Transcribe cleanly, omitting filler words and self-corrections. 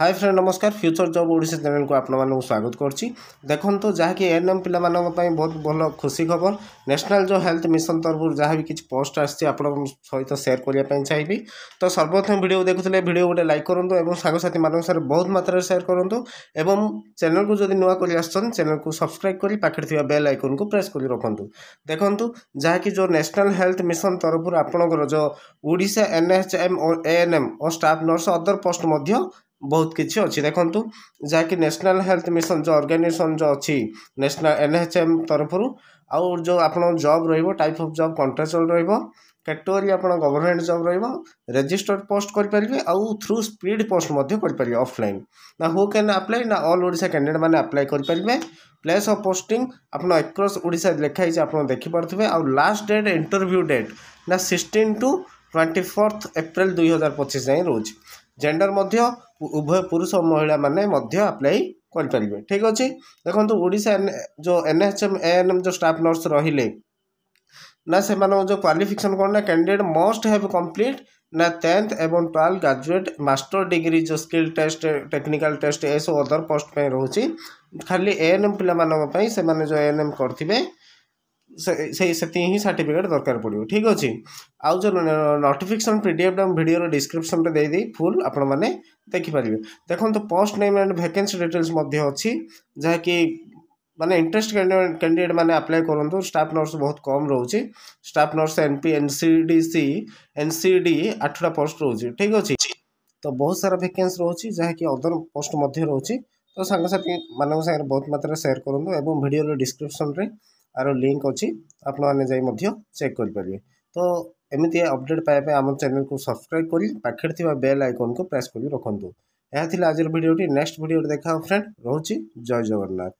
Hi friend नमस्कार future job Odisha channel को आपण मानक स्वागत करछि। देखंतु जहाँकि एएनएम पिला मानक पई बहुत भल खुशी खबर नेशनल जो हेल्थ मिशन तरफ जहाँ भी किसी पोस्ट आछि आपण सहित शेयर करिया पई चाहिबी। तो सर्वप्रथम वीडियो देखुले वीडियो गोटे लाइक करंतु एवं सांगसाथी मानक सारे बहुत मात्रा शेयर करंतु एवं चैनल को जदि नुआ करि आछन चैनल को सब्सक्राइब करी पाखरे थिबा बेल आइकन को प्रेस करी रखंतु। देखंतु जहाँकि जो नेशनल हेल्थ मिशन तरफ आपणकर जो ओडिशा एनएचएम और एएनएम और स्टाफ नर्स अदर पोस्ट मध्य बहुत किसी अच्छी देखु जहाँकि नेशनल हेल्थ मिशन जो ऑर्गेनाइजेशन जो अच्छी नेशनल एनएचएम तरफ आउ जो आप job type of job contractual category आप गवर्नमेंट जॉब रजिस्टर्ड पोस्ट करेंगे आउ थ्रू स्पीड पोस्ट करेंगे ऑफलाइन ना हु कैन अप्लाई ना ऑल ओडिशा कैंडिडेट मैंने अप्लाई करेंगे। प्लेस ऑफ पोस्टिंग आपन अक्रॉस ओडिशा लिखाई आप देखिपे आउ लास्ट डेट इंटरव्यू डेट ना 16 to 24 एप्रिल 2025 जाए रोज जेंडर मध्य उभय पुरुष और महिला माने मध्य अप्लाई करेंगे। ठीक अच्छे देखो ओडिशा जो एनएचएम एएनएम जो स्टाफ नर्स रहिले ना से जो क्वालिफिकेशन कौन ना कैंडिडेट मस्ट हैव कंप्लीट ना 10th एवं 12 ग्रेजुएट मास्टर डिग्री जो स्किल टेस्ट टेक्निकल टेस्ट ये सब अदर पोस्ट पे रोचे खाली एएनएम पिला मानक से माने जो एएनएम करथिबे से ही सर्टिफिकेट दरकार पड़ो। ठीक अच्छे आउ जो नोटिफिकेशन पीडीएफ वीडियो डिस्क्रिप्शन दे दी फुल आपण मैंने देखिपारे। देखो तो post name and vacancy details अच्छी जहाँकि माने इंटरेस्ट कैंडिडेट माने अप्लाई करूँ। स्टाफ नर्स बहुत कम रोचे staff nurse NP NCDC NCD 8टा पोस्ट रोचे। ठीक अच्छे तो बहुत सारा वैकेंसी रोचे जहाँकि अदर पोस्ट रोचे तो सांगसाथी मान सागर बहुत मात्रा शेयर करूँ एवं वीडियो डिस्क्रिप्शन रे आर लिंक अच्छी आप चेक करेंगे। तो एमती अपडेट पाइबा आम चैनल को सब्सक्राइब करी पाखे थिबा बेल आइकन को प्रेस कर रखुद। यह आज वीडियोटी नेक्स्ट वीडियो देखा फ्रेंड रोची जय जगन्नाथ।